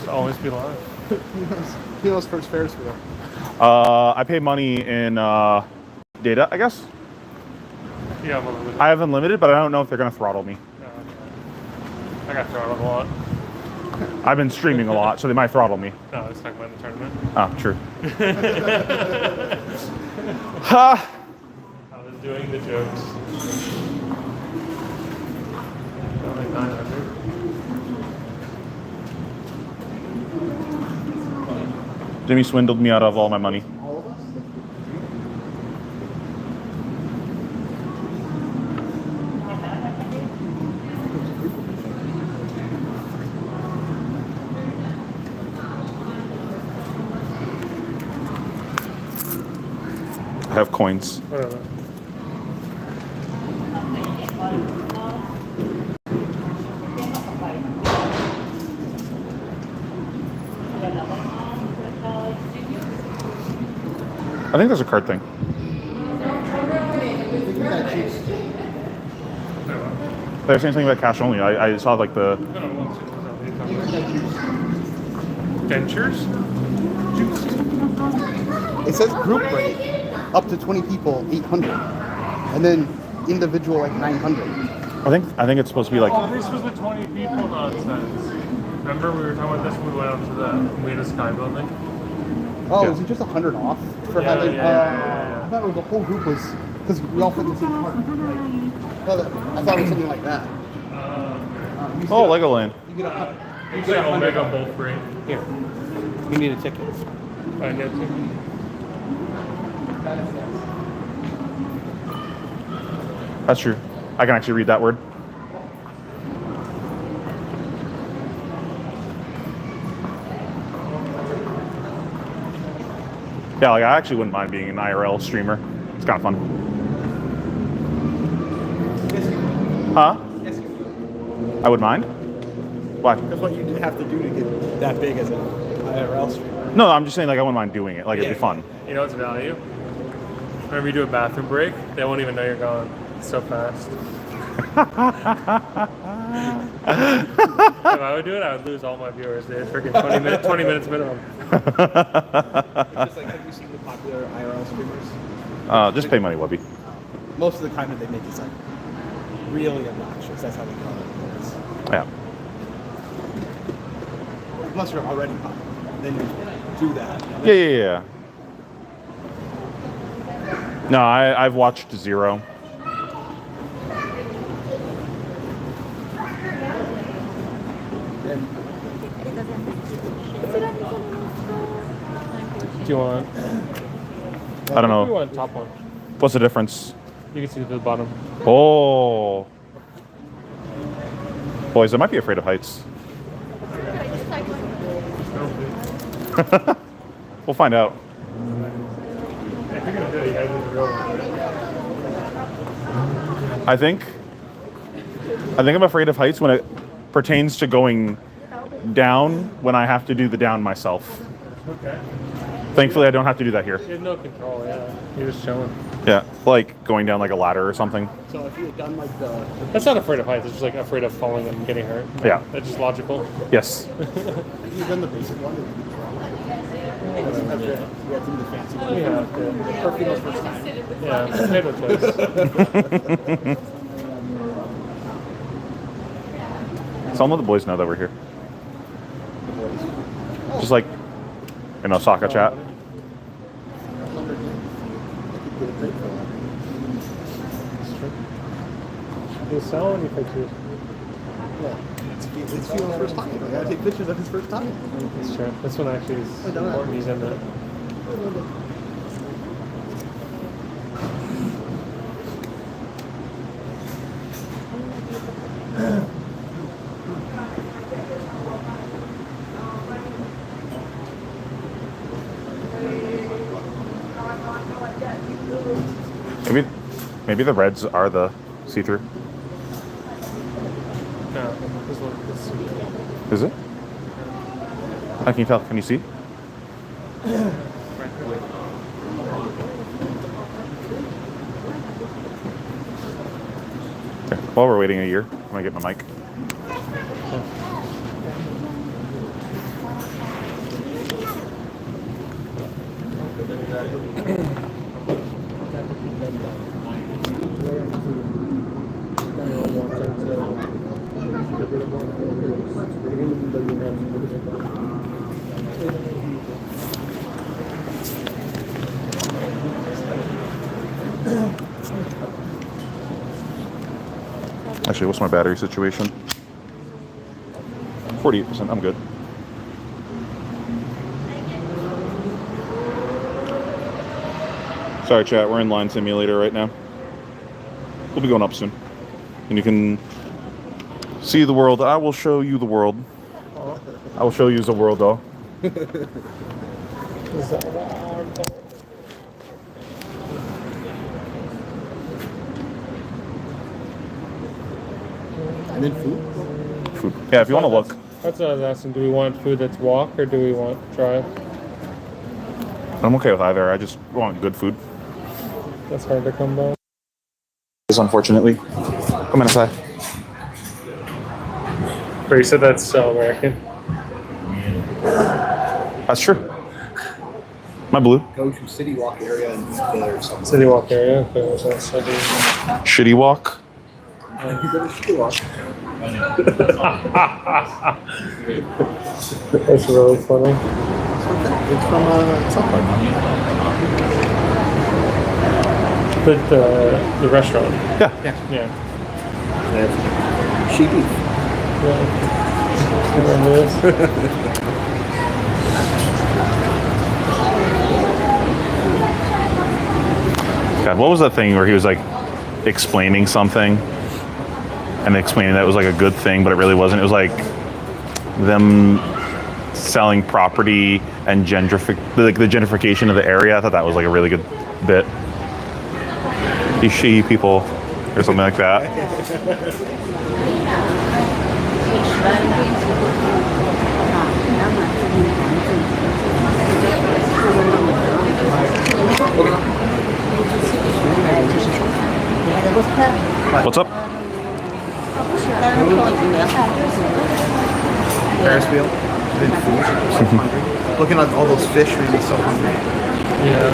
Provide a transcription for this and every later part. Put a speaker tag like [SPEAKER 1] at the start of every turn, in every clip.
[SPEAKER 1] always be live.
[SPEAKER 2] Pheano's first Ferris wheel.
[SPEAKER 3] I pay money in data, I guess.
[SPEAKER 1] You have unlimited.
[SPEAKER 3] I have unlimited, but I don't know if they're gonna throttle me.
[SPEAKER 1] I got throttled a lot.
[SPEAKER 3] I've been streaming a lot, so they might throttle me.
[SPEAKER 1] No, I was talking about the tournament.
[SPEAKER 3] Oh, true.
[SPEAKER 1] I was doing the jokes. Only 900.
[SPEAKER 3] Jimmy swindled me out of all my money.
[SPEAKER 2] All of us?
[SPEAKER 3] I have coins.
[SPEAKER 1] Whatever.
[SPEAKER 3] I think there's a card thing. They're saying something about cash only. I saw like the...
[SPEAKER 1] Dentures?
[SPEAKER 2] It says group rate, up to 20 people, 800. And then individual, like 900.
[SPEAKER 3] I think it's supposed to be like...
[SPEAKER 1] Oh, this was the 20 people nonsense. Remember we were talking about this when we went up to the Meta Sky building?
[SPEAKER 2] Oh,
[SPEAKER 3] Yeah.
[SPEAKER 2] is it just 100 off for
[SPEAKER 1] Yeah,
[SPEAKER 2] having?
[SPEAKER 1] yeah.
[SPEAKER 2] I thought it was the whole group was because we all fit in the same part. I thought it was something like that.
[SPEAKER 3] Oh, Legoland.
[SPEAKER 2] You get a
[SPEAKER 1] You say Omega both free.
[SPEAKER 2] here. You need a ticket.
[SPEAKER 1] I get to.
[SPEAKER 3] That's true. I can actually read that word. Yeah, like I actually wouldn't mind being an IRL streamer. It's kind of fun. Huh?
[SPEAKER 2] Yes.
[SPEAKER 3] I would mind? Why?
[SPEAKER 2] That's what you have to do to get that big as an IRL streamer.
[SPEAKER 3] No, I'm just saying like I wouldn't mind doing it. Like it'd be fun.
[SPEAKER 1] You know what's value? Whenever you do a bathroom break, they won't even know you're gone. It's so fast. If I would do it, I would lose all my viewers. They had freaking 20 minutes minimum.
[SPEAKER 2] Just like, have you seen the popular IRL streamers?
[SPEAKER 3] Just pay money, Wubby.
[SPEAKER 2] Most of the content they make is like really obnoxious. That's how they call it.
[SPEAKER 3] Yeah.
[SPEAKER 2] Unless you're already popular, then you do that.
[SPEAKER 3] Yeah. No, I've watched Zero.
[SPEAKER 1] Do you want?
[SPEAKER 3] I don't
[SPEAKER 1] We
[SPEAKER 3] know.
[SPEAKER 1] want top one.
[SPEAKER 3] What's the difference?
[SPEAKER 1] You can see the bottom.
[SPEAKER 3] Oh. Boys, I might be afraid of heights. We'll find out. I think I'm afraid of heights when it pertains to going down when I have to do the down myself.
[SPEAKER 1] Okay.
[SPEAKER 3] Thankfully, I don't have to do that here.
[SPEAKER 1] You have no control, yeah. You're just chilling.
[SPEAKER 3] Yeah, like going down like a ladder or something.
[SPEAKER 2] So if you had done like the
[SPEAKER 1] That's not afraid of heights. It's just like afraid of falling and getting hurt.
[SPEAKER 3] Yeah.
[SPEAKER 1] That's just logical.
[SPEAKER 3] Yes.
[SPEAKER 2] if you had done the basic one, you have to do the fancy one.
[SPEAKER 1] Yeah.
[SPEAKER 2] Perfume's first time.
[SPEAKER 1] Yeah. Potato choice.
[SPEAKER 3] Some of the boys know that we're here. Just like in Osaka chat.
[SPEAKER 1] You sell any pictures?
[SPEAKER 2] It's Pheano's first time. I gotta take pictures of his first time.
[SPEAKER 1] That's true. This one actually is important. He's in it.
[SPEAKER 3] Maybe the reds are the see-through.
[SPEAKER 1] No, this one.
[SPEAKER 3] Is it? How can you tell? Can you see? Okay. While we're waiting a year, I'm gonna get my mic. Actually, what's my battery situation? 48%. I'm good. Sorry, chat. We're in Line Simulator right now. We'll be going up soon. And you can see the world. I will show you the world. I will show you the world, though.
[SPEAKER 2] And then food.
[SPEAKER 3] Food. Yeah, if you want to look.
[SPEAKER 1] That's what I was asking. Do we want food that's walk or do we want dry?
[SPEAKER 3] I'm okay with either. I just want good food.
[SPEAKER 1] That's hard to come by.
[SPEAKER 3] Unfortunately. Come inside.
[SPEAKER 1] But you said that's so American.
[SPEAKER 3] That's true. My blue.
[SPEAKER 2] Go to City Walk area and eat there or something.
[SPEAKER 1] City walk area. Okay, there's that city.
[SPEAKER 3] Shitty walk.
[SPEAKER 2] You go to City Walk.
[SPEAKER 1] That's really funny.
[SPEAKER 2] It's from South Park.
[SPEAKER 1] But the restaurant.
[SPEAKER 3] Yeah.
[SPEAKER 1] Yeah.
[SPEAKER 2] Sheep beef.
[SPEAKER 1] Yeah. Remember this?
[SPEAKER 3] God, what was that thing where he was like explaining something and explaining that it was like a good thing, but it really wasn't. It was like them selling property and the gentrification of the area. I thought that was like a really good bit. These shitty people or something like that. What's up?
[SPEAKER 2] Ferris wheel. Been food. So hungry. Looking at all those fish made me so hungry.
[SPEAKER 1] Yeah.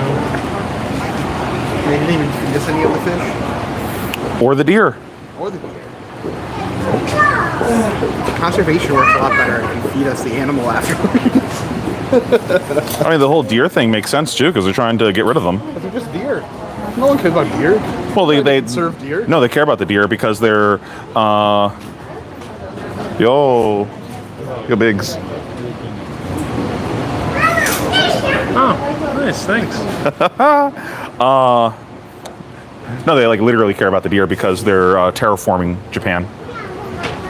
[SPEAKER 2] They didn't even feed us any of the fish.
[SPEAKER 3] Or the deer.
[SPEAKER 2] Or the deer. Conservation works a lot better if you feed us the animal afterwards.
[SPEAKER 3] I mean, the whole deer thing makes sense too, because they're trying to get rid of them.
[SPEAKER 2] But they're just deer. No one cares about deer.
[SPEAKER 3] Well, they
[SPEAKER 2] serve deer.
[SPEAKER 3] No, they care about the deer because they're yo bigs.
[SPEAKER 1] Oh, nice. Thanks.
[SPEAKER 3] No, they like literally care about the deer because they're terraforming Japan.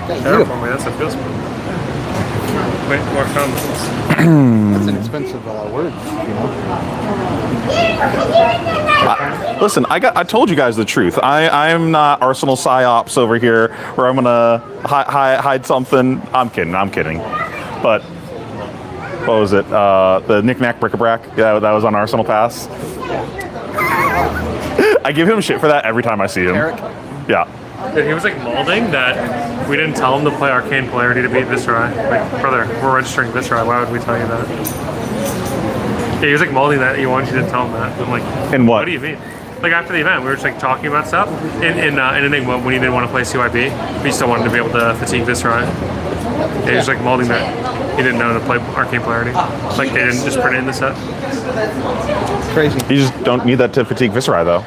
[SPEAKER 1] Terraforming. That's a good one. Wait, more comments.
[SPEAKER 2] That's an expensive word, you know.
[SPEAKER 3] Listen, I told you guys the truth. I'm not Arsenal psyops over here where I'm gonna hide something. I'm kidding. But what was it? The knick-knack bric-a-brac. Yeah, that was on Arsenal Pass. I give him shit for that every time I see him.
[SPEAKER 2] Eric?
[SPEAKER 3] Yeah.
[SPEAKER 1] Dude, he was like molding that we didn't tell him to play Arcane Polarity to beat Viscerai. Like, brother, we're registering Viscerai. Why would we tell you that? Yeah, he was like molding that. You didn't tell him that. I'm like,
[SPEAKER 3] In what?
[SPEAKER 1] What do you mean? Like after the event, we were just like talking about stuff. In Enigma, when he didn't want to play CYB, he still wanted to be able to fatigue Viscerai. Yeah, he was like molding that. He didn't know to play Arcane Polarity. Like they didn't just print it in the set.
[SPEAKER 2] Crazy.
[SPEAKER 3] You just don't need that to fatigue Viscerai though.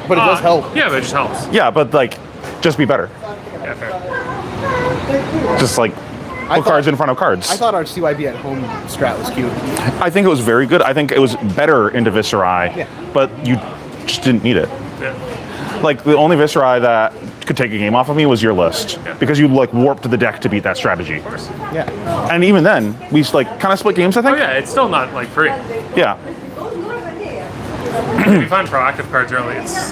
[SPEAKER 2] But it does help.
[SPEAKER 1] Yeah, but it just helps.
[SPEAKER 3] Yeah, but like, just be better.
[SPEAKER 1] Yeah, fair.
[SPEAKER 3] Just like put cards in front of cards.
[SPEAKER 2] I thought our CYB at home strat was cute.
[SPEAKER 3] I think it was very good. I think it was better into Viscerai,
[SPEAKER 2] Yeah.
[SPEAKER 3] but you just didn't need it.
[SPEAKER 1] Yeah.
[SPEAKER 3] Like the only Viscerai that could take a game off of me was your list,
[SPEAKER 1] Yeah.
[SPEAKER 3] because you like warped the deck to beat that strategy.
[SPEAKER 1] Of course.
[SPEAKER 2] Yeah.
[SPEAKER 3] And even then, we like kind of split games. I
[SPEAKER 1] Oh
[SPEAKER 3] think.
[SPEAKER 1] yeah, it's still not like free.
[SPEAKER 3] Yeah.
[SPEAKER 1] If you find proactive cards early, it's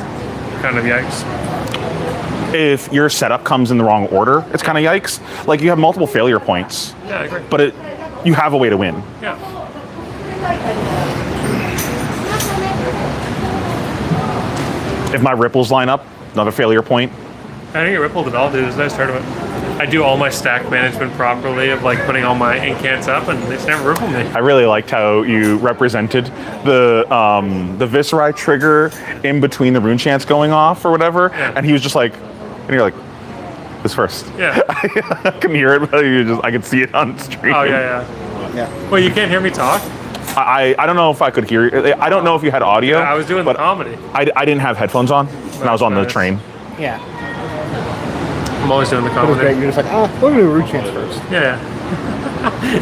[SPEAKER 1] kind of yikes.
[SPEAKER 3] If your setup comes in the wrong order, it's kind of yikes. Like you have multiple failure points,
[SPEAKER 1] Yeah, I agree.
[SPEAKER 3] but you have a way to win.
[SPEAKER 1] Yeah.
[SPEAKER 3] If my ripples line up, another failure point.
[SPEAKER 1] think it rippled at all, dude. It was a nice tournament. I do all my stack management properly of like putting all my incants up, and they just never rippled me.
[SPEAKER 3] I really liked how you represented the Viserai trigger in between the rune chants going off or whatever, and he was just like, and you're like, this first.
[SPEAKER 1] Yeah.
[SPEAKER 3] I couldn't hear it, but I could see it on stream.
[SPEAKER 1] Oh yeah. Well, you can't hear me talk?
[SPEAKER 3] I don't know if I could hear you. I don't know if you had audio.
[SPEAKER 1] Yeah, I was doing the comedy.
[SPEAKER 3] I didn't have headphones on, and I was on the train.
[SPEAKER 2] Yeah.
[SPEAKER 1] I'm always doing the
[SPEAKER 2] It was
[SPEAKER 1] comedy.
[SPEAKER 2] great. You're just like, we're gonna do root chance first.
[SPEAKER 1] Yeah.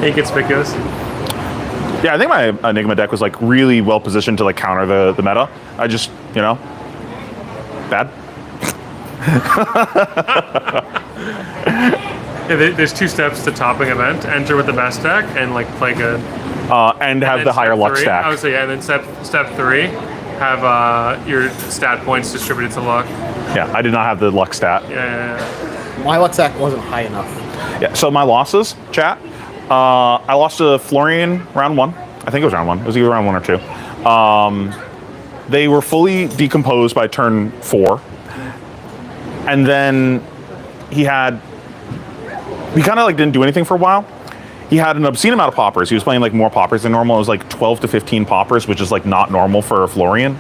[SPEAKER 1] Inconspicuous.
[SPEAKER 3] Yeah, I think my Enigma deck was like really well positioned to like counter the meta. I just, bad.
[SPEAKER 1] Yeah, there's 2 steps to topping event: enter with the best deck and like play good.
[SPEAKER 3] And have the higher luck stack.
[SPEAKER 1] I would say, yeah. And then step 3, have your stat points distributed to luck.
[SPEAKER 3] Yeah, I did not have the luck stat.
[SPEAKER 1] Yeah.
[SPEAKER 2] My luck stack wasn't high enough.
[SPEAKER 3] Yeah, so my losses, chat. I lost to Florian round 1. I think it was round 1. It was either round 1 or 2. They were fully decomposed by turn 4. And then he kind of like didn't do anything for a while. He had an obscene amount of poppers. He was playing like more poppers than normal. It was like 12 to 15 poppers, which is like not normal for a Florian.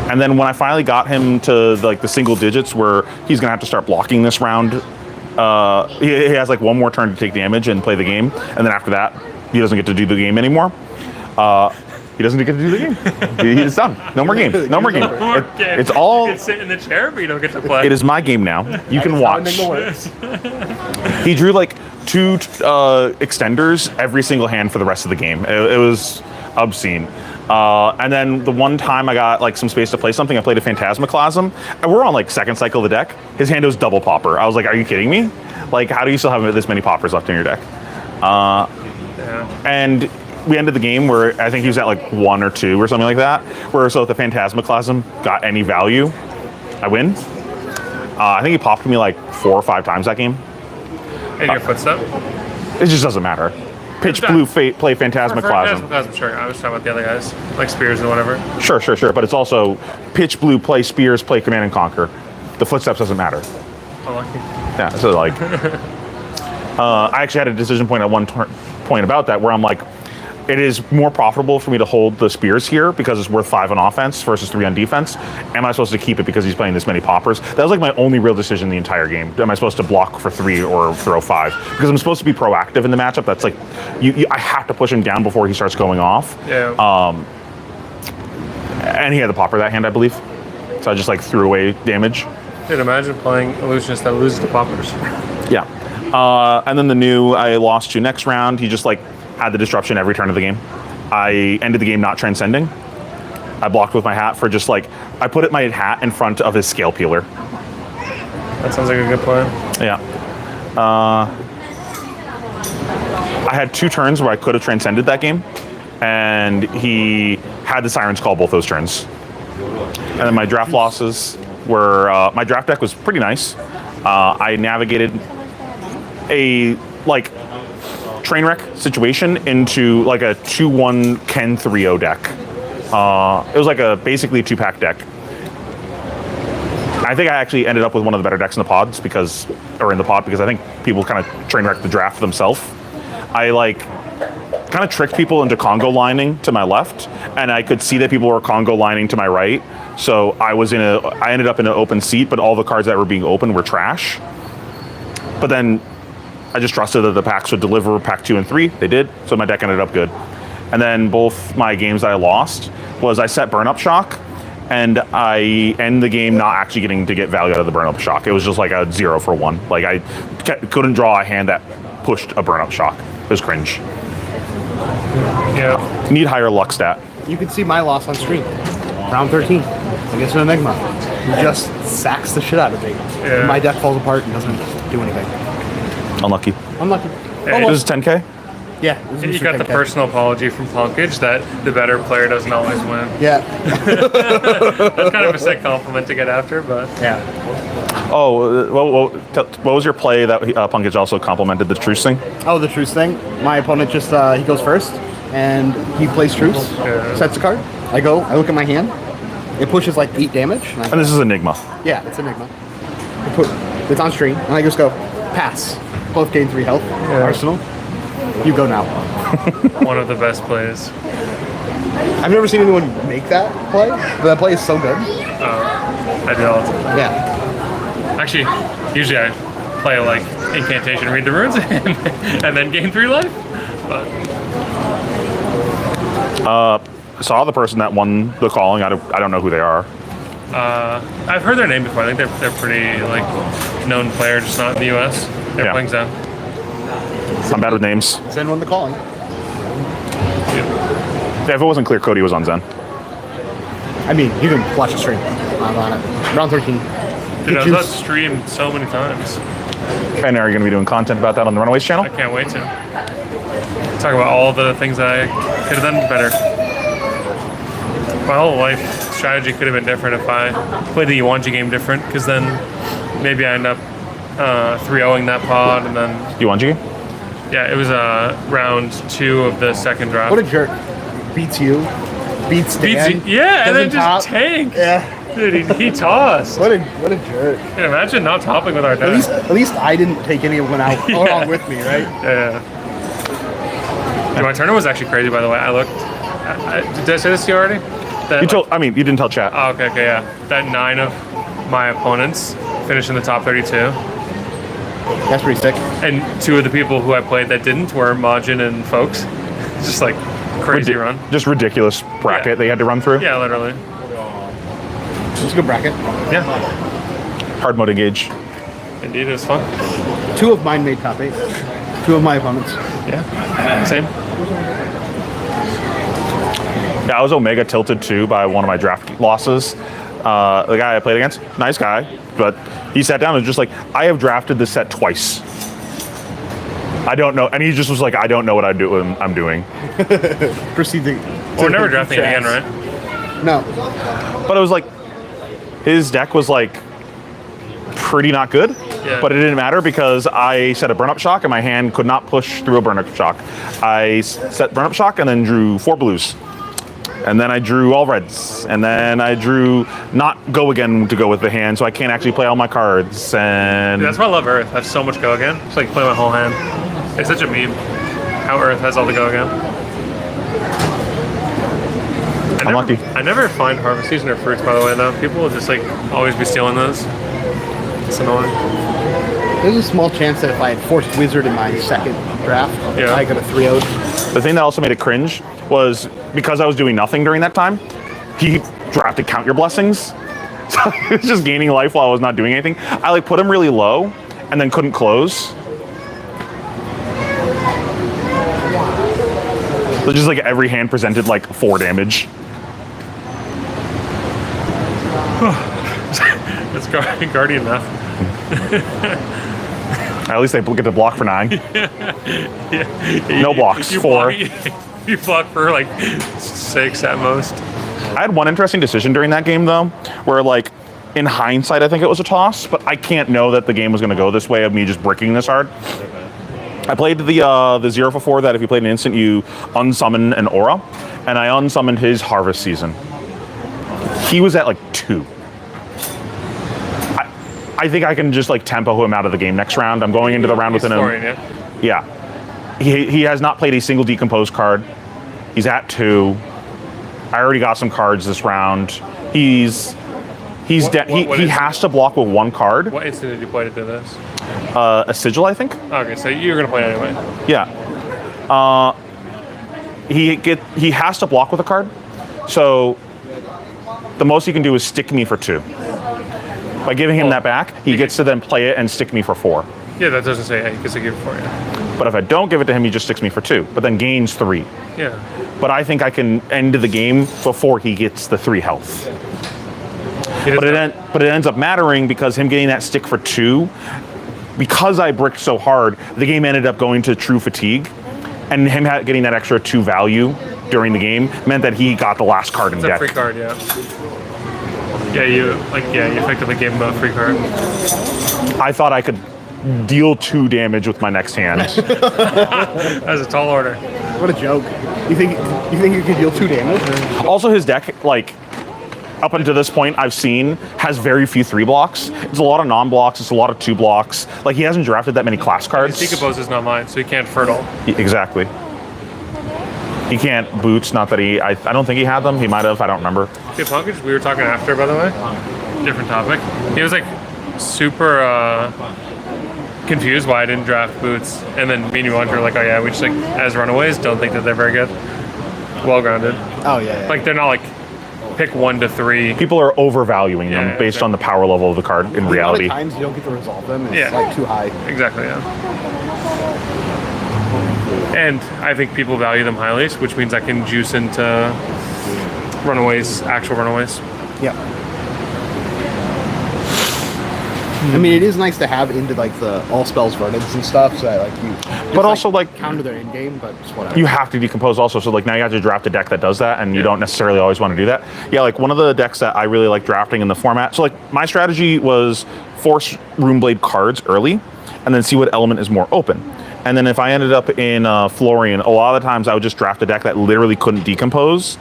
[SPEAKER 3] And then when I finally got him to like the single digits where he's gonna have to start blocking this round, he has like one more turn to take damage and play the game. And then after that, he doesn't get to do the game anymore. He doesn't get to do the game. He's done. No more game. No more game. It's all.
[SPEAKER 1] You can sit in the chair, but you don't get to play.
[SPEAKER 3] It is my game now. You can watch. He drew like 2 extenders every single hand for the rest of the game. It was obscene. And then the one time I got like some space to play something, I played a Phantasmaclasm, and we're on like second cycle of the deck. His hand was double popper. I was like, are you kidding me? Like, how do you still have this many poppers left in your deck? And we ended the game where I think he was at like 1 or 2 or something like that. So if the Phantasmaclasm got any value, I win. I think he popped me like 4 or 5 times that game.
[SPEAKER 1] In your footstep?
[SPEAKER 3] It just doesn't matter. Pitch Blue play Phantasmaclasm.
[SPEAKER 1] Sure. I was talking about the other guys, like Spears and whatever.
[SPEAKER 3] Sure. But it's also Pitch Blue play Spears, play Command and Conquer. The footsteps doesn't matter.
[SPEAKER 1] Oh, lucky.
[SPEAKER 3] Yeah, so like, I actually had a decision point at one point about that where I'm like, it is more profitable for me to hold the Spears here because it's worth 5 on offense versus 3 on defense. Am I supposed to keep it because he's playing this many poppers? That was like my only real decision the entire game. Am I supposed to block for 3 or throw 5? Because I'm supposed to be proactive in the matchup. That's like, I have to push him down before he starts going off.
[SPEAKER 1] Yeah.
[SPEAKER 3] And he had the popper that hand, I believe. So I just like threw away damage.
[SPEAKER 1] Dude, imagine playing Illusionist that loses to poppers.
[SPEAKER 3] Yeah. And then I lost to next round. He just like had the disruption every turn of the game. I ended the game not transcending. I blocked with my hat for just like, I put my hat in front of his scale peeler.
[SPEAKER 1] That sounds like a good plan.
[SPEAKER 3] Yeah. I had 2 turns where I could have transcended that game, and he had the Siren's Call both those turns. And then my draft losses were, my draft deck was pretty nice. I navigated a like train wreck situation into like a 2-1 Ken 3-0 deck. It was like basically a 2-pack deck. I think I actually ended up with one of the better decks in the pod because I think people kind of train wrecked the draft themselves. I like kind of tricked people into Congo lining to my left, and I could see that people were Congo lining to my right. So I ended up in an open seat, but all the cards that were being opened were trash. But then I just trusted that the packs would deliver pack 2 and 3. They did, so my deck ended up good. And then both my games that I lost was I set Burn Up Shock, and I end the game not actually getting to get value out of the Burn Up Shock. It was just like a 0 for 1. Like I couldn't draw a hand that pushed a Burn Up Shock. It was cringe.
[SPEAKER 1] Yeah.
[SPEAKER 3] Need higher luck stat.
[SPEAKER 2] You can see my loss on stream. Round 13 against an Enigma, who just sacks the shit out of me.
[SPEAKER 1] Yeah.
[SPEAKER 2] My deck falls apart and doesn't do anything.
[SPEAKER 3] Unlucky.
[SPEAKER 2] Unlucky.
[SPEAKER 1] Hey,
[SPEAKER 3] This is 10K?
[SPEAKER 2] Yeah. This is
[SPEAKER 1] You
[SPEAKER 2] Mr.
[SPEAKER 1] got the
[SPEAKER 2] 10K.
[SPEAKER 1] personal apology from Punkage that the better player doesn't always win.
[SPEAKER 2] Yeah.
[SPEAKER 1] That's kind of a sick compliment to get after, but
[SPEAKER 2] Yeah.
[SPEAKER 3] Oh, what was your play that Punkage also complimented the truce thing?
[SPEAKER 2] Oh, the truce thing. My opponent just he goes first, and he plays truce,
[SPEAKER 1] Yeah.
[SPEAKER 2] sets a card. I go. I look at my hand. It pushes like 8 damage.
[SPEAKER 3] And this is Enigma.
[SPEAKER 2] Yeah, it's Enigma. It's on stream, and I just go, pass. Both gain 3 health. Arsenal, you go now.
[SPEAKER 1] One of the best plays.
[SPEAKER 2] I've never seen anyone make that play, but that play is so good.
[SPEAKER 1] I do all the time.
[SPEAKER 2] Yeah.
[SPEAKER 1] Actually, usually I play like incantation, read the runes, and then gain 3 life. But
[SPEAKER 3] Saw the person that won the calling. I don't know who they are.
[SPEAKER 1] I've heard their name before. I think they're pretty like known player, just not in the U.S. They're
[SPEAKER 3] Yeah.
[SPEAKER 1] playing Zen.
[SPEAKER 3] I'm bad with names.
[SPEAKER 2] Zen won the calling.
[SPEAKER 3] Yeah, if it wasn't clear, Cody was on Zen.
[SPEAKER 2] I mean, you can watch the stream. I'm on it. Round 13.
[SPEAKER 1] Dude, I was on stream so many times.
[SPEAKER 3] And are you going to be doing content about that on the Runaways channel?
[SPEAKER 1] I can't wait to talk about all the things that I could have done better. My whole life strategy could have been different if I played the Yuanji game different, because then maybe I end up 3-0ing that pod, and then
[SPEAKER 3] Yuanji?
[SPEAKER 1] yeah, it was round 2 of the second draft.
[SPEAKER 2] What a jerk. Beats you. Beats Dan.
[SPEAKER 1] Yeah, and then
[SPEAKER 2] doesn't top.
[SPEAKER 1] just tanked.
[SPEAKER 2] Yeah.
[SPEAKER 1] Dude, he tossed.
[SPEAKER 2] What a jerk.
[SPEAKER 1] Dude, imagine not topping with our deck.
[SPEAKER 2] At least I didn't take anyone out along with me, right?
[SPEAKER 1] Yeah. Dude, my tournament was actually crazy, by the way. I looked. Did I say this to you already? That,
[SPEAKER 3] You didn't tell chat.
[SPEAKER 1] Oh, okay, yeah. That 9 of my opponents finished in the top 32.
[SPEAKER 2] That's pretty sick.
[SPEAKER 1] And 2 of the people who I played that didn't were Majin and Folks. Just like crazy run.
[SPEAKER 3] Just ridiculous bracket they had to run through.
[SPEAKER 1] Yeah, literally.
[SPEAKER 2] It's a good bracket.
[SPEAKER 1] Yeah.
[SPEAKER 3] Hard mode engage.
[SPEAKER 1] Indeed, it was fun.
[SPEAKER 2] 2 of mine made top 8. 2 of my opponents.
[SPEAKER 1] Yeah. Same.
[SPEAKER 3] Yeah, I was Omega tilted too by one of my draft losses. The guy I played against, nice guy, but he sat down and was just like, I have drafted this set twice. I don't know, and he just was like, I don't know what I'm doing.
[SPEAKER 2] Proceed to.
[SPEAKER 1] We're never drafting again, right?
[SPEAKER 2] No.
[SPEAKER 3] But it was like, his deck was like pretty not good,
[SPEAKER 1] Yeah.
[SPEAKER 3] but it didn't matter because I set a burn up shock and my hand could not push through a burn up shock. I set burn up shock and then drew 4 blues. And then I drew all reds, and then I drew not go again to go with the hand, so I can't actually play all my cards. And
[SPEAKER 1] Dude, that's why I love Earth. I have so much go again. Just like play my whole hand. It's such a meme. How Earth has all the go again.
[SPEAKER 3] I'm lucky.
[SPEAKER 1] I never find Harvest Season or fruits, by the way, though. People will just like always be stealing those. It's annoying.
[SPEAKER 2] There's a small chance that if I had forced Wizard in my second draft,
[SPEAKER 1] Yeah.
[SPEAKER 2] I could have 3-0'd.
[SPEAKER 3] The thing that also made it cringe was because I was doing nothing during that time, he drafted Count Your Blessings. So he was just gaining life while I was not doing anything. I like put him really low and then couldn't close. So just like every hand presented like 4 damage.
[SPEAKER 1] It's Guardian math.
[SPEAKER 3] At least they get to block for 9. No blocks, 4.
[SPEAKER 1] You block for like 6 at most.
[SPEAKER 3] I had one interesting decision during that game though, where like in hindsight I think it was a toss, but I can't know that the game was going to go this way of me just bricking this hard. I played the 0 for 4 that if you played an instant you unsummon an aura, and I unsummoned his Harvest Season. He was at like 2. I think I can just like tempo him out of the game next round. I'm going into the round with him. Yeah. He has not played a single decomposed card. He's at 2. I already got some cards this round. He has to block with 1 card.
[SPEAKER 1] What instant did you play to do this?
[SPEAKER 3] A sigil, I think.
[SPEAKER 1] Okay, so you're gonna play anyway.
[SPEAKER 3] Yeah. He has to block with a card. So the most he can do is stick me for 2. By giving him that back, he gets to then play it and stick me for 4.
[SPEAKER 1] Yeah, that doesn't say he gets to give it for you.
[SPEAKER 3] But if I don't give it to him, he just sticks me for 2, but then gains 3.
[SPEAKER 1] Yeah.
[SPEAKER 3] But I think I can end the game before he gets the 3 health. But it ends up mattering because him getting that stick for 2, because I bricked so hard, the game ended up going to true fatigue, and him getting that extra 2 value during the game meant that he got the last card in
[SPEAKER 1] It's a
[SPEAKER 3] deck.
[SPEAKER 1] free card, yeah. You effectively gave him a free card.
[SPEAKER 3] I thought I could deal 2 damage with my next hand.
[SPEAKER 1] That's a tall order.
[SPEAKER 2] What a joke. You think you can deal 2 damage?
[SPEAKER 3] Also, his deck, like, up until this point I've seen has very few 3 blocks. It's a lot of non-blocks. It's a lot of 2 blocks. Like he hasn't drafted that many class cards.
[SPEAKER 1] His decompose is not mine, so he can't fertile.
[SPEAKER 3] Exactly. He can't boots. Not that I don't think he had them. He might have. I don't remember.
[SPEAKER 1] Okay, Punkage, we were talking after, by the way. Different topic. He was like super confused why I didn't draft boots, and then me and you were like, oh yeah, we just like as runaways don't think that they're very good. Well grounded.
[SPEAKER 2] Oh yeah.
[SPEAKER 1] Like they're not like pick 1 to 3.
[SPEAKER 3] People are overvaluing them based on the power level of the card in reality.
[SPEAKER 2] A lot of times you don't get to resolve them. It's
[SPEAKER 1] Yeah.
[SPEAKER 2] like too high.
[SPEAKER 1] Exactly, yeah. And I think people value them highly, which means I can juice into runaways, actual runaways.
[SPEAKER 2] Yeah. I mean, it is nice to have into like the all spells verdants and stuff, so that like you. Just,
[SPEAKER 3] But also like
[SPEAKER 2] counter their end game, but just whatever.
[SPEAKER 3] you have to decompose also. So like now you have to draft a deck that does that, and you don't necessarily always want to do that. Yeah, like one of the decks that I really like drafting in the format. So like my strategy was force Runeblade cards early, and then see what element is more open. And then if I ended up in Florian, a lot of the times I would just draft a deck that literally couldn't decompose,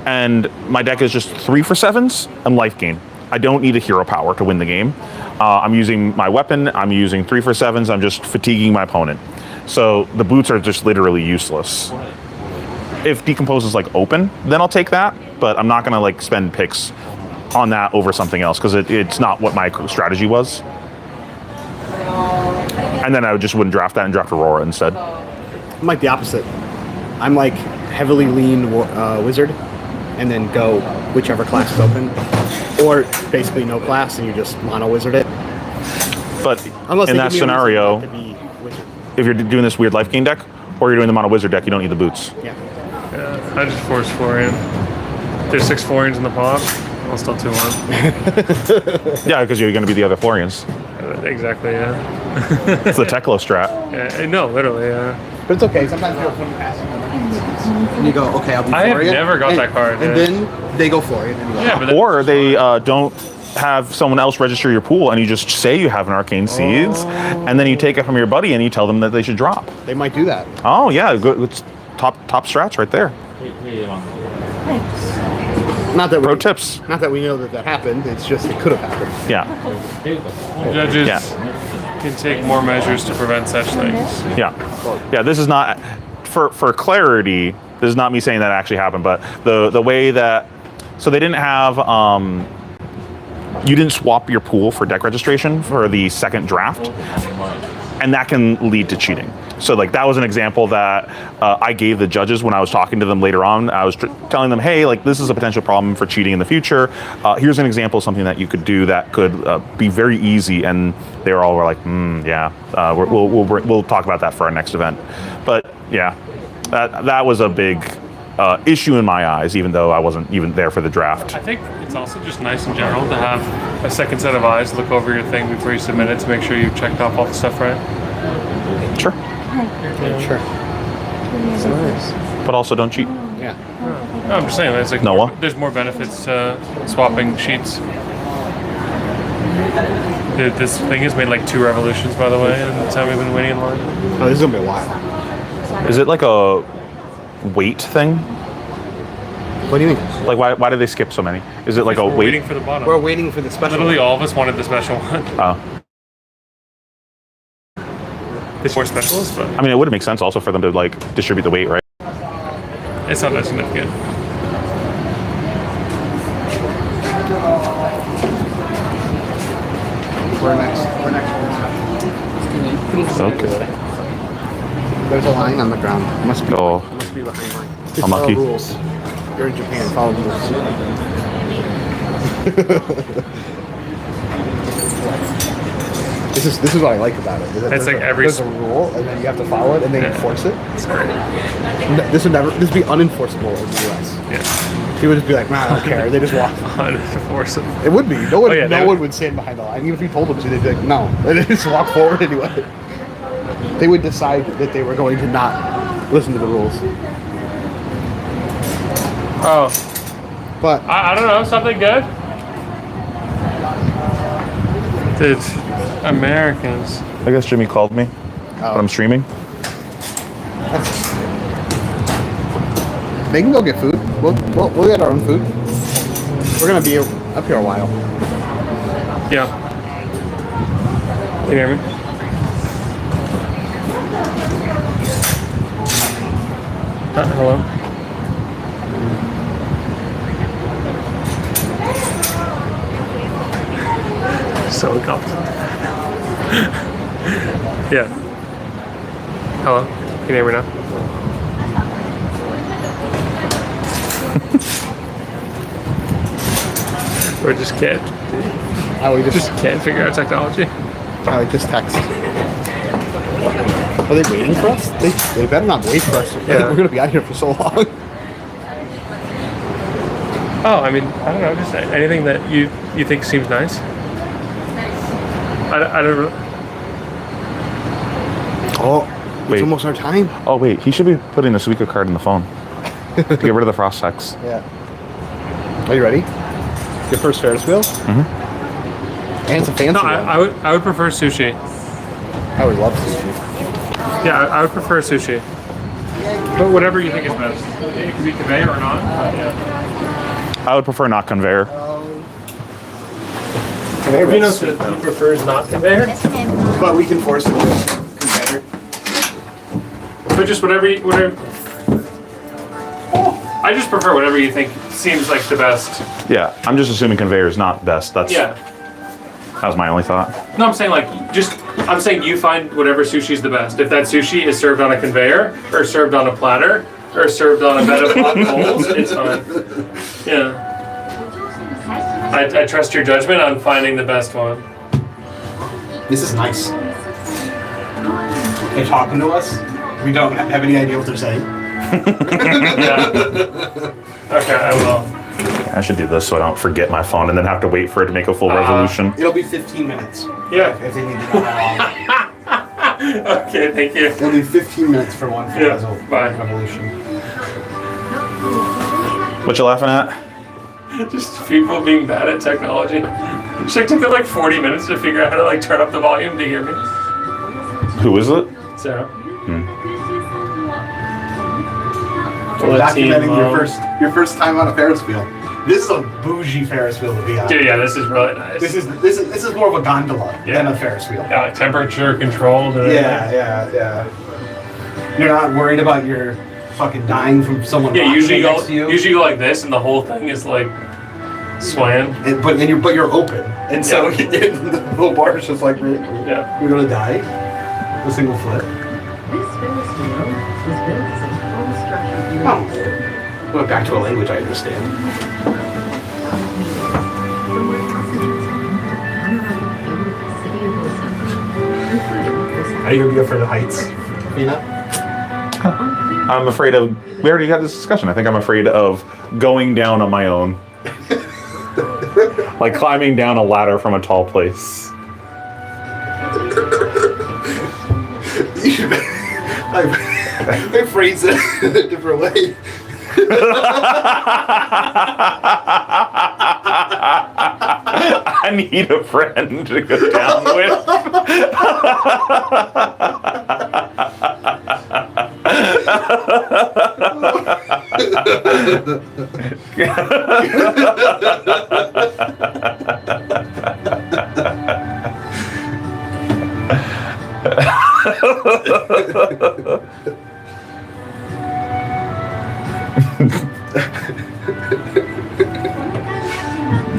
[SPEAKER 3] and my deck is just 3 for 7s and life gain. I don't need a hero power to win the game. I'm using my weapon, I'm using 3 for 7s, I'm just fatiguing my opponent. So the boots are just literally useless. If decompose is like open, then I'll take that, but I'm not gonna like spend picks on that over something else because it's not what my strategy was. And then I just wouldn't draft that and draft Aurora instead.
[SPEAKER 2] I'm like the opposite. I'm like heavily lean wizard, and then go whichever class is open, or basically no class and you just mono wizard it.
[SPEAKER 3] But
[SPEAKER 2] Unless
[SPEAKER 3] in
[SPEAKER 2] they
[SPEAKER 3] that
[SPEAKER 2] give me a reason
[SPEAKER 3] scenario,
[SPEAKER 2] not to be wizard.
[SPEAKER 3] if you're doing this weird life gain deck, or you're doing the mono wizard deck, you don't need the boots.
[SPEAKER 2] Yeah.
[SPEAKER 1] Yeah, I just forced Florian. There's 6 Florians in the pot. I'll still 2-1.
[SPEAKER 3] Yeah, because you're going to be the other Florians.
[SPEAKER 1] Exactly, yeah.
[SPEAKER 3] It's the Teklo strat.
[SPEAKER 1] Yeah. No, literally, yeah.
[SPEAKER 2] But it's okay. Sometimes you'll come past and you go, okay, I'll be
[SPEAKER 1] I have
[SPEAKER 2] Florian.
[SPEAKER 1] never got that card,
[SPEAKER 2] And
[SPEAKER 1] yeah.
[SPEAKER 2] then they go Florian. And you go,
[SPEAKER 1] Yeah, but
[SPEAKER 3] Or they don't have someone else register your pool, and you just say you have an Arcane Seeds, and then you take it from your buddy and you tell them that they should drop.
[SPEAKER 2] they might do that.
[SPEAKER 3] Oh yeah, good. It's top strats right there.
[SPEAKER 2] Not that
[SPEAKER 3] Pro
[SPEAKER 2] we,
[SPEAKER 3] tips.
[SPEAKER 2] Not that we know that happened. It's just it could have happened.
[SPEAKER 3] Yeah,
[SPEAKER 1] judges
[SPEAKER 3] Yeah.
[SPEAKER 1] can take more measures to prevent such things.
[SPEAKER 3] yeah. This is not for clarity. This is not me saying that actually happened, but the way that so they didn't have you didn't swap your pool for deck registration for the second draft, and that can lead to cheating. So like that was an example that I gave the judges when I was talking to them later on. I was telling them, hey, like this is a potential problem for cheating in the future. Here's an example of something that you could do that could be very easy. And they were all like, yeah, we'll talk about that for our next event. But yeah, that was a big issue in my eyes, even though I wasn't even there for the draft.
[SPEAKER 1] I think it's also just nice in general to have a second set of eyes look over your thing before you submit it to make sure you've checked off all the stuff right.
[SPEAKER 3] Sure.
[SPEAKER 2] Sure.
[SPEAKER 3] But also don't cheat.
[SPEAKER 2] Yeah.
[SPEAKER 1] No, I'm just saying, it's like
[SPEAKER 3] Noah?
[SPEAKER 1] there's more benefits to swapping sheets. Dude, this thing has made like 2 revolutions, by the way, and the time we've been waiting in line.
[SPEAKER 2] Oh, this is gonna be a while.
[SPEAKER 3] Is it like a weight thing?
[SPEAKER 2] What do you think?
[SPEAKER 3] Like why did they skip so many? Is it like a
[SPEAKER 1] We're
[SPEAKER 3] weight?
[SPEAKER 1] waiting for the bottom.
[SPEAKER 2] We're waiting for the special.
[SPEAKER 1] Literally all of us wanted the special one.
[SPEAKER 3] Oh.
[SPEAKER 1] There's more specialists, but
[SPEAKER 3] I mean, it would make sense also for them to like distribute the weight, right?
[SPEAKER 1] it's not that significant.
[SPEAKER 2] We're next.
[SPEAKER 3] Okay.
[SPEAKER 2] There's a line on the ground. Must be.
[SPEAKER 3] Oh.
[SPEAKER 2] Must be behind line.
[SPEAKER 3] Unlucky.
[SPEAKER 2] Follow rules. You're in Japan. Follow the rules. This is what I like about it. Is that
[SPEAKER 1] It's
[SPEAKER 2] there's
[SPEAKER 1] like
[SPEAKER 2] there's a rule, and then you have to follow it, and then enforce it.
[SPEAKER 1] It's great.
[SPEAKER 2] This would be unenforceable in the U.S.
[SPEAKER 1] Yeah.
[SPEAKER 2] People would just be like, "Man, I don't care." They just walk.
[SPEAKER 1] Unenforceable.
[SPEAKER 2] It would be. No one.
[SPEAKER 1] Oh, yeah,
[SPEAKER 2] no one would stand behind the line. Even if you told them to, they'd be like, "No." They just walk forward anyway. They would decide that they were going to not listen to the rules.
[SPEAKER 1] Oh,
[SPEAKER 2] But
[SPEAKER 1] I don't know, something good? Dude, Americans.
[SPEAKER 3] I guess Jimmy called me, but I'm streaming.
[SPEAKER 2] they can go get food. We'll get our own food. We're gonna be up here a while.
[SPEAKER 1] Yeah. Can you hear me? Hello? So uncomfortable. Yeah. Hello? Can you hear me now? We just can't.
[SPEAKER 2] We
[SPEAKER 1] Just can't figure out technology.
[SPEAKER 2] just text. Are they waiting for us? They better not wait for us.
[SPEAKER 1] Yeah.
[SPEAKER 2] We're gonna be out here for so long.
[SPEAKER 1] Oh, I mean, I don't know, just anything that you think seems nice. I don't really.
[SPEAKER 2] Oh,
[SPEAKER 3] Wait.
[SPEAKER 2] it's almost our time.
[SPEAKER 3] Oh wait, he should be putting the Suica card in the phone to get rid of the frost hex.
[SPEAKER 2] Yeah. Are you ready? Your first Ferris wheel?
[SPEAKER 3] Mm-hmm.
[SPEAKER 2] And it's a fancy
[SPEAKER 1] No,
[SPEAKER 2] one.
[SPEAKER 1] I would prefer sushi.
[SPEAKER 2] I would love sushi.
[SPEAKER 1] Yeah, I would prefer sushi. But whatever you think is best. It could be conveyor or not. Yeah.
[SPEAKER 3] I would prefer not conveyor.
[SPEAKER 1] Pheano said he prefers not conveyor.
[SPEAKER 2] But we can force it with conveyor.
[SPEAKER 1] But just whatever. I just prefer whatever you think seems like the best.
[SPEAKER 3] Yeah, I'm just assuming conveyor is not best. That was my only thought.
[SPEAKER 1] No, I'm saying I'm saying you find whatever sushi is the best. If that sushi is served on a conveyor, or served on a platter, or served on a bed of hot coals, it's fine. Yeah. I trust your judgment on finding the best one.
[SPEAKER 2] This is nice. They're talking to us. We don't have any idea what they're saying.
[SPEAKER 1] Yeah. Okay, I will.
[SPEAKER 3] I should do this so I don't forget my phone and then have to wait for it to make a full revolution.
[SPEAKER 2] It'll be 15 minutes.
[SPEAKER 1] Yeah.
[SPEAKER 2] If they need to know that long.
[SPEAKER 1] Okay, thank you.
[SPEAKER 2] It'll be 15 minutes for one full
[SPEAKER 1] Yeah, bye.
[SPEAKER 2] revolution.
[SPEAKER 3] What you laughing at?
[SPEAKER 1] Just people being bad at technology. It took me like 40 minutes to figure out how to turn up the volume to hear me.
[SPEAKER 3] Who is it?
[SPEAKER 1] Sarah.
[SPEAKER 2] We're documenting your first time on a Ferris wheel. This is a bougie Ferris wheel to be on.
[SPEAKER 1] Dude, yeah, this is really nice.
[SPEAKER 2] This is more of a gondola than a Ferris wheel.
[SPEAKER 1] Yeah, temperature controlled.
[SPEAKER 2] Yeah. You're not worried about your fucking dying from someone.
[SPEAKER 1] Yeah, usually
[SPEAKER 2] next to you.
[SPEAKER 1] you go like this, and the whole thing is like swaying.
[SPEAKER 2] But you're open, and so the little bar is just like you're gonna die. This thing will flip. Oh, going back to a language I understand. Are you gonna be afraid of heights?
[SPEAKER 3] I'm afraid of. We already had this discussion. I think I'm afraid of going down on my own. Like climbing down a ladder from a tall place.
[SPEAKER 2] I phrase it in a different way.
[SPEAKER 3] I need a friend to go down with.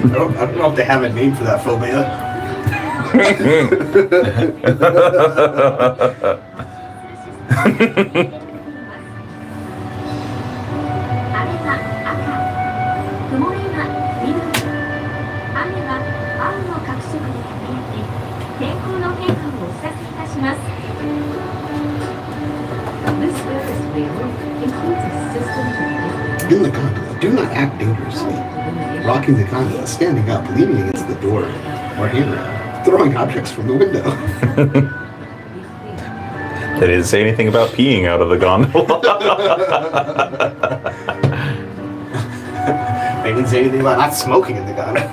[SPEAKER 2] I don't know if they have a name for that phobia. In the gondola, do not act dangerously. Rocking the gondola, standing up, leaning against the door or handrail, throwing objects from the window.
[SPEAKER 3] They didn't say anything about peeing out of the gondola.
[SPEAKER 2] They didn't say anything about not smoking in the gondola.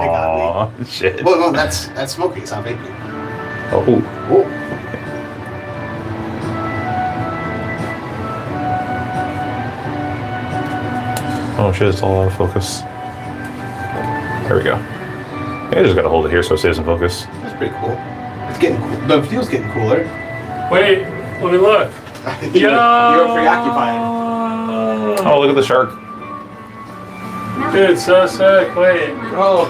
[SPEAKER 2] They got me.
[SPEAKER 3] Shit.
[SPEAKER 2] Well, no, that's smoking. It's not vaping.
[SPEAKER 3] Oh. Oh shit, it's all out of focus. There we go. Yeah, I just gotta hold it here so it stays in focus.
[SPEAKER 2] That's pretty cool. It's getting cool. The view's getting cooler.
[SPEAKER 1] Wait, let me look.
[SPEAKER 2] You're preoccupied.
[SPEAKER 3] Oh, look at the shark.
[SPEAKER 1] Dude, it's so sick. Wait.
[SPEAKER 2] Oh.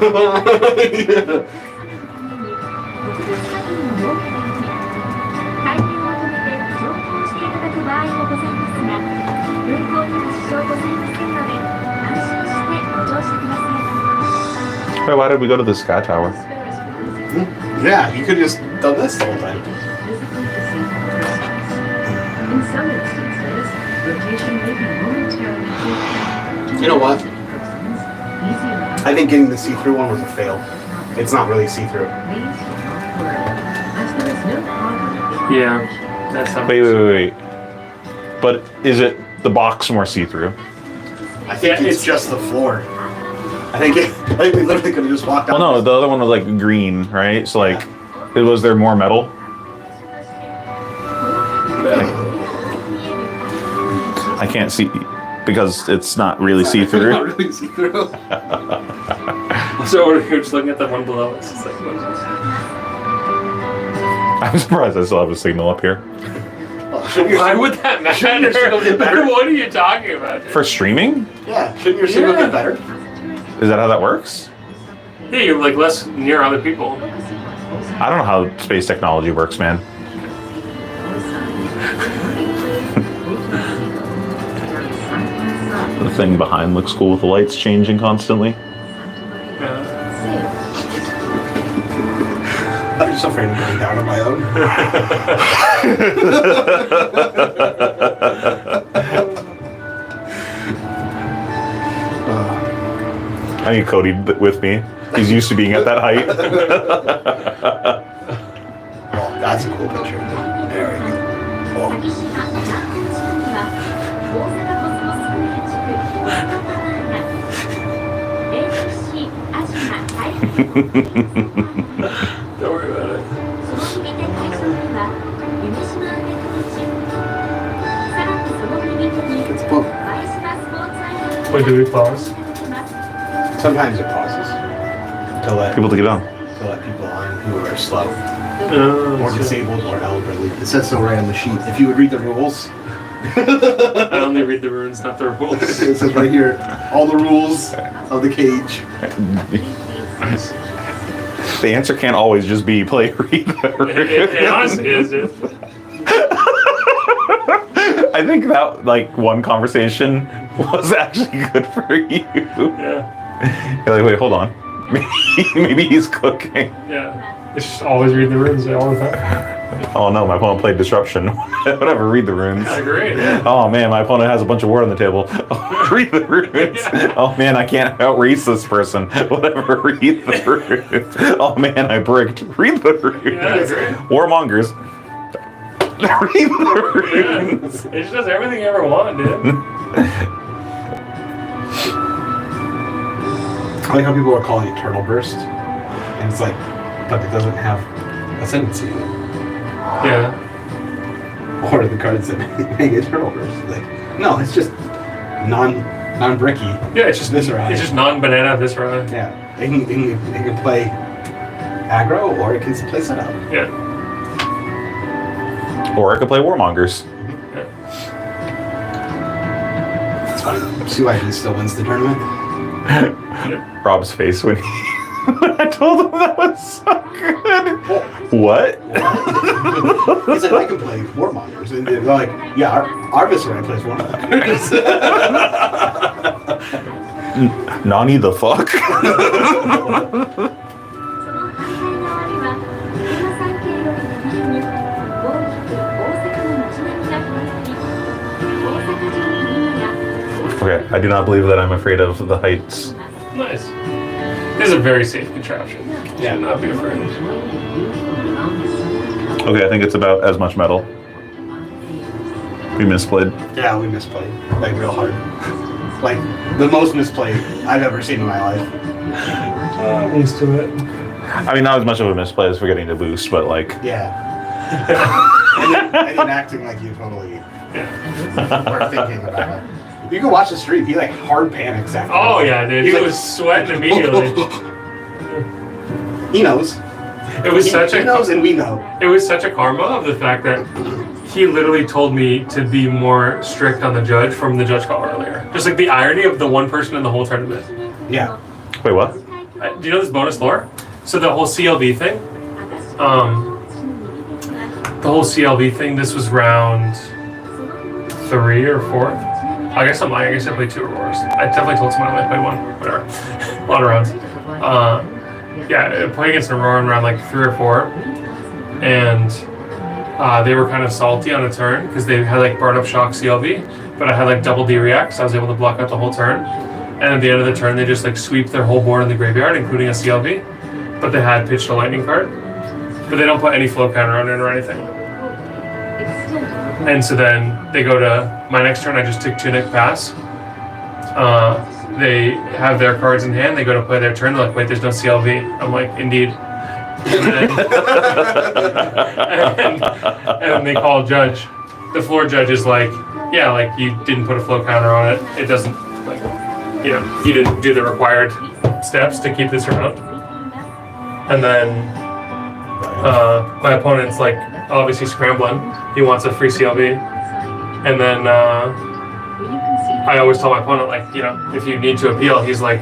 [SPEAKER 3] Wait, why did we go to the sky tower?
[SPEAKER 2] Yeah, you could just done this the whole time. You know what? I think getting the see-through one was a fail. It's not really see-through.
[SPEAKER 1] Yeah. That's not
[SPEAKER 3] Wait. But is it the box more see-through?
[SPEAKER 2] I think it's just the floor. I think we literally could have just walked out.
[SPEAKER 3] Well, no, the other one was like green, right? So like, was there more metal? I can't see because it's not really see-through.
[SPEAKER 2] Not really see-through.
[SPEAKER 1] So we're just looking at the one below us. It's like, what is this?
[SPEAKER 3] I'm surprised I still have a signal up here.
[SPEAKER 1] Why would that matter?
[SPEAKER 2] Shouldn't your signal get better?
[SPEAKER 1] What are you talking about?
[SPEAKER 3] For streaming?
[SPEAKER 2] Yeah, shouldn't your signal get better?
[SPEAKER 3] Is that how that works?
[SPEAKER 1] Yeah, you're like less near other people.
[SPEAKER 3] I don't know how space technology works, man. The thing behind looks cool with the lights changing constantly.
[SPEAKER 1] Yeah.
[SPEAKER 2] I'm just afraid of going down on my own.
[SPEAKER 3] I need Cody with me. He's used to being at that height.
[SPEAKER 2] Oh, that's a cool picture. There we
[SPEAKER 1] Don't worry about it.
[SPEAKER 2] It's a book.
[SPEAKER 1] Wait, do we pause?
[SPEAKER 2] Sometimes it pauses to let
[SPEAKER 3] People to get on.
[SPEAKER 2] people on who are slow or
[SPEAKER 1] So-
[SPEAKER 2] disabled or elderly. It says so right on the sheet. If you would read the rules,
[SPEAKER 1] I only read the runes, not the rules.
[SPEAKER 2] it says right here all the rules of the cage.
[SPEAKER 3] The answer can't always just be play read.
[SPEAKER 1] It honestly is, dude.
[SPEAKER 3] I think that like one conversation was actually good for you.
[SPEAKER 1] Yeah.
[SPEAKER 3] You're like, wait, hold on. Maybe he's cooking.
[SPEAKER 1] Yeah. It's just always read the runes all the time.
[SPEAKER 3] Oh no, my opponent played disruption. Whatever, read the runes.
[SPEAKER 1] I agree. Yeah.
[SPEAKER 3] Oh man, my opponent has a bunch of wood on the table. Read the runes.
[SPEAKER 1] Yeah.
[SPEAKER 3] Oh man, I can't outrace this person. Whatever, read the runes. Oh man, I bricked. Read the runes.
[SPEAKER 1] Yeah, I agree.
[SPEAKER 3] Warmongers. Read the
[SPEAKER 1] Yeah.
[SPEAKER 3] runes.
[SPEAKER 1] It just does everything you ever want, dude.
[SPEAKER 2] I like how people are calling it turtle burst, and it's like, but it doesn't have ascendancy in it.
[SPEAKER 1] Yeah.
[SPEAKER 2] Or the cards that make it turtle burst. Like, no, it's just non-bricky.
[SPEAKER 1] Yeah, it's just
[SPEAKER 2] Viscera.
[SPEAKER 1] It's just non-banana Viscera.
[SPEAKER 2] Yeah, it can play aggro or it can play setup.
[SPEAKER 1] Yeah.
[SPEAKER 3] Or I could play Warmongers.
[SPEAKER 2] It's funny. CYB still wins the tournament.
[SPEAKER 3] Rob's face when I told him that was so good. What?
[SPEAKER 2] He said I can play Warmongers, and they're like, yeah, our Viscera plays Warmongers.
[SPEAKER 3] Nani the fuck? Okay, I do not believe that I'm afraid of the heights.
[SPEAKER 1] Nice. This is a very safe contraption.
[SPEAKER 2] Yeah.
[SPEAKER 1] Should not be afraid.
[SPEAKER 3] Okay, I think it's about as much metal. We misplayed.
[SPEAKER 2] Yeah, we misplayed. Like, real hard. Like, the most misplayed I've ever seen in my life.
[SPEAKER 1] I'm used to it.
[SPEAKER 3] I mean, not as much of a misplay as forgetting to boost, but like,
[SPEAKER 2] Yeah. and then acting like you totally were thinking about it. You can watch the stream. He like hard panics after.
[SPEAKER 1] Oh yeah, dude. He
[SPEAKER 2] He's like-
[SPEAKER 1] was sweating immediately.
[SPEAKER 2] He knows.
[SPEAKER 1] It was
[SPEAKER 2] He knows, and we know.
[SPEAKER 1] It was such a karma of the fact that he literally told me to be more strict on the judge from the judge call earlier. Just like the irony of the one person in the whole tournament.
[SPEAKER 2] Yeah.
[SPEAKER 3] Wait, what?
[SPEAKER 1] Do you know this bonus lore? So the whole CLV thing, this was round 3 or 4. I guess I'm lying. I guess I played 2 Auroras. I definitely told someone I only played 1. Whatever. A lot of rounds. Yeah, playing against an Aurora in round like 3 or 4, and they were kind of salty on a turn because they had like Burned Up Shock CLV, but I had like double D react, so I was able to block out the whole turn. And at the end of the turn, they just like sweep their whole board in the graveyard, including a CLV, but they had pitched a lightning card, but they don't put any flow counter on it or anything. And so then they go to my next turn. I just took Tunic Pass. They have their cards in hand. They go to play their turn. They're like, wait, there's no CLV. I'm like, indeed. And then they call judge. The floor judge is like, yeah, like you didn't put a flow counter on it. It doesn't, like, you know, you didn't do the required steps to keep this around. And then my opponent's like obviously scrambling. He wants a free CLV. And then I always tell my opponent, like, you know, if you need to appeal, he's like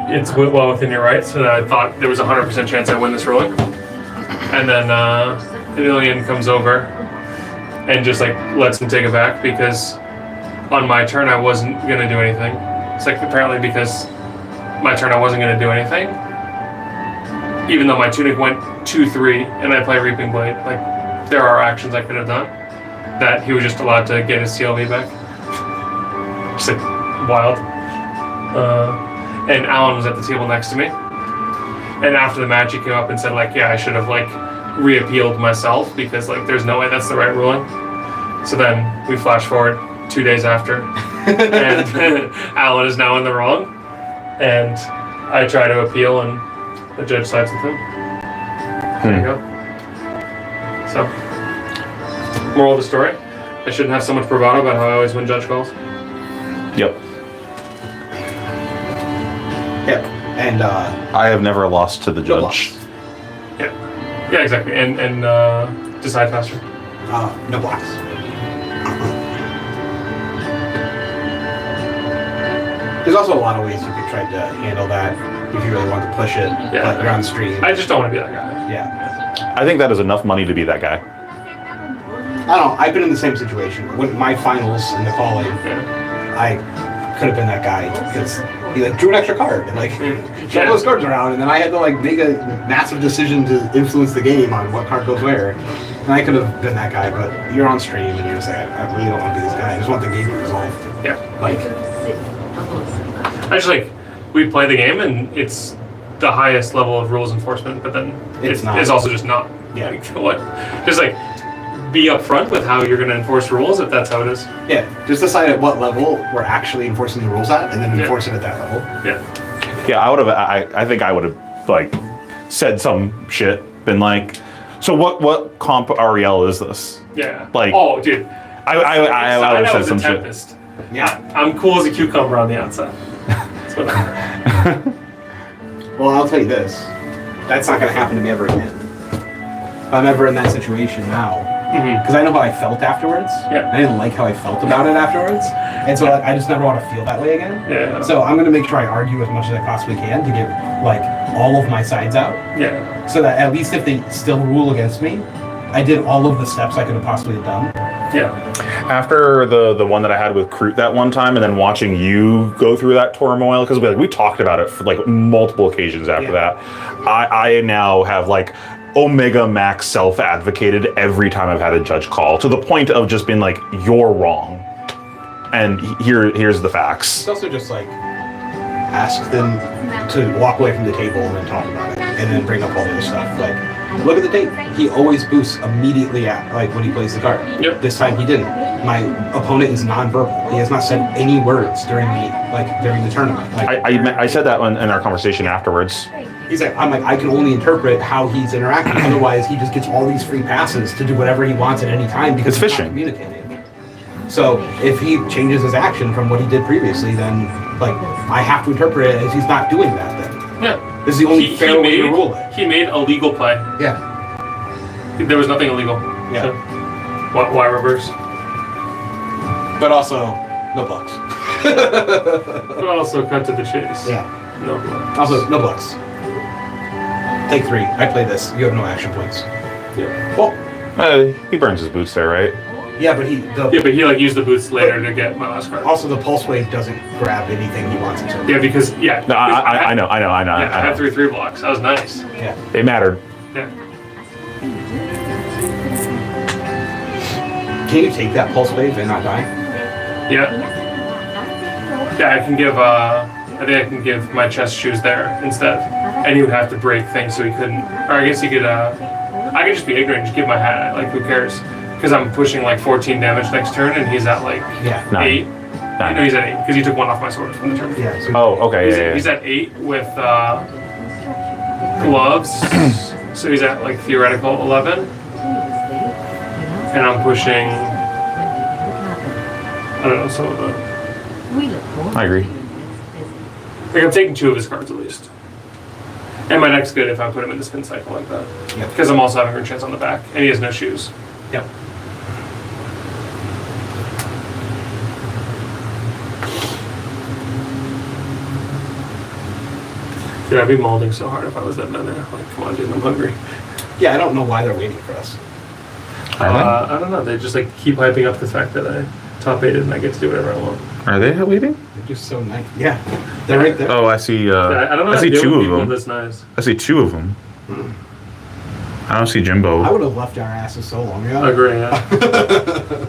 [SPEAKER 1] it's well within your rights. And I thought there was a 100% chance I win this ruling. And then Emilian comes over and just like lets him take it back because on my turn I wasn't gonna do anything. It's like apparently because my turn I wasn't gonna do anything, even though my Tunic went 2-3 and I play Reaping Blade. Like there are actions I could have done that he was just allowed to get his CLV back. Just like wild. And Alan was at the table next to me. And after the match, he came up and said, like, yeah, I should have like reappealed myself because like there's no way that's the right ruling. So then we flash forward 2 days after, and Alan is now in the wrong. And I try to appeal, and the judge sides with him. There you go. So, moral of the story: I shouldn't have so much bravado about how I always win judge calls.
[SPEAKER 3] Yep.
[SPEAKER 2] Yep. And
[SPEAKER 3] I have never lost to the judge.
[SPEAKER 1] Yeah. Yeah, exactly. And decide faster.
[SPEAKER 2] no blocks. There's also a lot of ways you could try to handle that if you really want to push it.
[SPEAKER 1] Yeah.
[SPEAKER 2] Like around the stream.
[SPEAKER 1] I just don't want to be that guy.
[SPEAKER 2] Yeah.
[SPEAKER 3] I think that is enough money to be that guy.
[SPEAKER 2] I don't know. I've been in the same situation. When my finals in the calling, I could have been that guy because he like drew an extra card and like shuffled those cards around, and then I had to like make a massive decision to influence the game on what card goes where. And I could have been that guy, but you're on stream and you're just like, I really don't want to be this guy. I just want the game to resolve.
[SPEAKER 1] Yeah.
[SPEAKER 2] Like,
[SPEAKER 1] I just like we play the game and it's the highest level of rules enforcement, but then
[SPEAKER 2] It's not.
[SPEAKER 1] It's also just not.
[SPEAKER 2] Yeah.
[SPEAKER 1] Like, what? Just like be upfront with how you're going to enforce rules if that's how it is.
[SPEAKER 2] yeah, just decide at what level we're actually enforcing the rules at, and then enforce it at that level.
[SPEAKER 1] Yeah.
[SPEAKER 3] Yeah, I would have. I think I would have like said some shit, been like, so what comp Ariel is this?
[SPEAKER 1] Yeah.
[SPEAKER 3] Like,
[SPEAKER 1] oh, dude.
[SPEAKER 3] I would have said some shit.
[SPEAKER 1] Tempest.
[SPEAKER 2] Yeah.
[SPEAKER 1] I'm cool as a cucumber on the outside. That's what
[SPEAKER 2] Well, I'll tell you this. That's not going to happen to me ever again. If I'm ever in that situation now, because I know how I felt afterwards.
[SPEAKER 1] Yeah.
[SPEAKER 2] I didn't like how I felt about it afterwards. And so like, I just never want to feel that way again.
[SPEAKER 1] Yeah.
[SPEAKER 2] So I'm going to make sure I argue as much as I possibly can to get like all of my sides out.
[SPEAKER 1] Yeah.
[SPEAKER 2] So that at least if they still rule against me, I did all of the steps I could have possibly done.
[SPEAKER 1] Yeah.
[SPEAKER 3] After the one that I had with Kroot that one time, and then watching you go through that turmoil, because we talked about it for like multiple occasions after that, I now have like Omega Max self-advocated every time I've had a judge call, to the point of just being like, you're wrong, and here's the facts.
[SPEAKER 2] It's also just like ask them to walk away from the table and then talk about it, and then bring up all the other stuff. Like, look at the tape. He always boosts immediately at like when he plays the card.
[SPEAKER 1] Yep.
[SPEAKER 2] This time he didn't. My opponent is non-verbal. He has not said any words during the tournament. Like,
[SPEAKER 3] I said that in our conversation afterwards.
[SPEAKER 2] he's like, I'm like, I can only interpret how he's interacting. Otherwise, he just gets all these free passes to do whatever he wants at any time because
[SPEAKER 3] It's
[SPEAKER 2] he's not
[SPEAKER 3] fishing.
[SPEAKER 2] communicating. So if he changes his action from what he did previously, then like I have to interpret it as he's not doing that. Then
[SPEAKER 1] Yeah.
[SPEAKER 2] this is the only fair way to rule it.
[SPEAKER 1] He made a legal play.
[SPEAKER 2] Yeah.
[SPEAKER 1] There was nothing illegal.
[SPEAKER 2] Yeah.
[SPEAKER 1] So, why reverse?
[SPEAKER 2] But also no blocks.
[SPEAKER 1] But also cut to the chase.
[SPEAKER 2] Yeah.
[SPEAKER 1] No blocks.
[SPEAKER 2] Also no blocks. Take 3. I play this. You have no action points.
[SPEAKER 1] Yeah.
[SPEAKER 2] Well,
[SPEAKER 3] He burns his boots there, right?
[SPEAKER 2] yeah, but he
[SPEAKER 1] like used the boots later to get my last card.
[SPEAKER 2] also the pulse wave doesn't grab anything he wants it to.
[SPEAKER 1] Yeah, because
[SPEAKER 3] No,
[SPEAKER 1] because
[SPEAKER 3] I know.
[SPEAKER 1] Yeah, I
[SPEAKER 3] I
[SPEAKER 1] had
[SPEAKER 3] know.
[SPEAKER 1] 3 blocks. That was nice.
[SPEAKER 2] Yeah.
[SPEAKER 3] It mattered.
[SPEAKER 1] Yeah.
[SPEAKER 2] Can you take that pulse wave and not die?
[SPEAKER 1] Yeah. Yeah, I can give. I think I can give my chest shoes there instead, and he would have to break things, so he couldn't. Or I guess he could. I could just be ignorant, and just give my hat. Like, who cares? Because I'm pushing like 14 damage next turn, and he's at like
[SPEAKER 2] Yeah.
[SPEAKER 1] 8.
[SPEAKER 3] 9.
[SPEAKER 1] No, he's at 8 because he took 1 off my sword from the turn.
[SPEAKER 2] Yeah. So
[SPEAKER 3] Oh, okay.
[SPEAKER 1] He's
[SPEAKER 3] Yeah.
[SPEAKER 1] at 8 with gloves, so he's at like theoretical 11, and I'm pushing. I don't know, some of the.
[SPEAKER 3] I agree.
[SPEAKER 1] Like I'm taking 2 of his cards at least. And my neck's good if I put him in the spin cycle like that.
[SPEAKER 2] Yep.
[SPEAKER 1] Because I'm also having a chance on the back, and he has no shoes.
[SPEAKER 2] Yep.
[SPEAKER 1] Dude, I'd be molding so hard if I was that meta. Like, come on, dude, I'm hungry.
[SPEAKER 2] Yeah, I don't know why they're waiting for us.
[SPEAKER 1] I don't know. They just like keep hyping up the fact that I top 8'd and I get to do whatever I want.
[SPEAKER 3] Are they waiting?
[SPEAKER 2] They're just so nice. Yeah, they're right there.
[SPEAKER 3] Oh, I see.
[SPEAKER 1] I don't know.
[SPEAKER 3] I
[SPEAKER 1] how
[SPEAKER 3] see
[SPEAKER 1] to deal
[SPEAKER 3] 2
[SPEAKER 1] with
[SPEAKER 3] of
[SPEAKER 1] people
[SPEAKER 3] them.
[SPEAKER 1] This nice.
[SPEAKER 3] I see 2 of them. I don't see
[SPEAKER 2] I
[SPEAKER 3] Jimbo.
[SPEAKER 2] would have left our asses so long ago.
[SPEAKER 1] Agree. Yeah.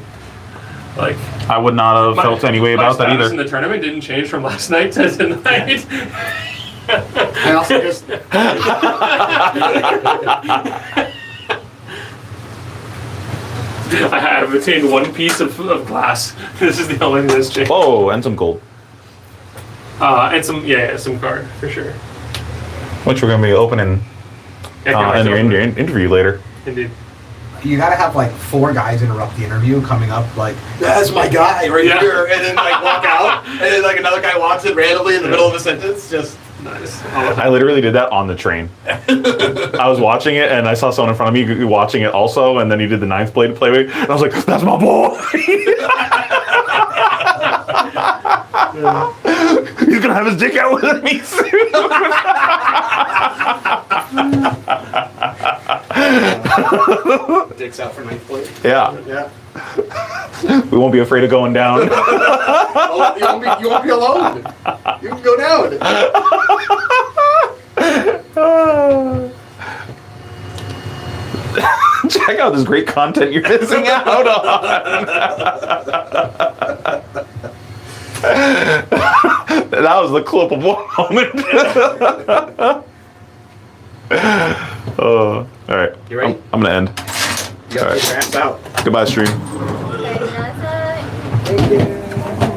[SPEAKER 1] Like
[SPEAKER 3] I would not have felt any way about that
[SPEAKER 1] my status
[SPEAKER 3] either.
[SPEAKER 1] in the tournament didn't change from last night to tonight.
[SPEAKER 2] I also just
[SPEAKER 1] I have obtained 1 piece of glass. This is the only thing that's changed.
[SPEAKER 3] Oh, and some gold,
[SPEAKER 1] And some card for sure.
[SPEAKER 3] which we're gonna be opening
[SPEAKER 1] Yeah,
[SPEAKER 3] in your interview later.
[SPEAKER 1] Indeed.
[SPEAKER 2] you gotta have like 4 guys interrupt the interview coming up like that's my guy right
[SPEAKER 1] Yeah.
[SPEAKER 2] here, and then like walk out, and then like another guy walks in randomly in the middle of a sentence. Just
[SPEAKER 1] Nice.
[SPEAKER 3] I literally did that on the train. I was watching it, and I saw someone in front of me watching it also, and then he did the 9th blade play with, and I was like, "That's my boy." He's gonna have his dick out with me soon.
[SPEAKER 2] dicks out for 9th place.
[SPEAKER 3] Yeah,
[SPEAKER 2] Yeah.
[SPEAKER 3] we won't be afraid of going down.
[SPEAKER 2] Oh, you won't be alone. You can go down.
[SPEAKER 3] Check out this great content you're missing out on. That was the clippable moment. All right.
[SPEAKER 2] You ready?
[SPEAKER 3] I'm gonna end.
[SPEAKER 2] You gotta
[SPEAKER 3] All right.
[SPEAKER 2] take your ass out.
[SPEAKER 3] Goodbye, stream.
[SPEAKER 2] Thank you.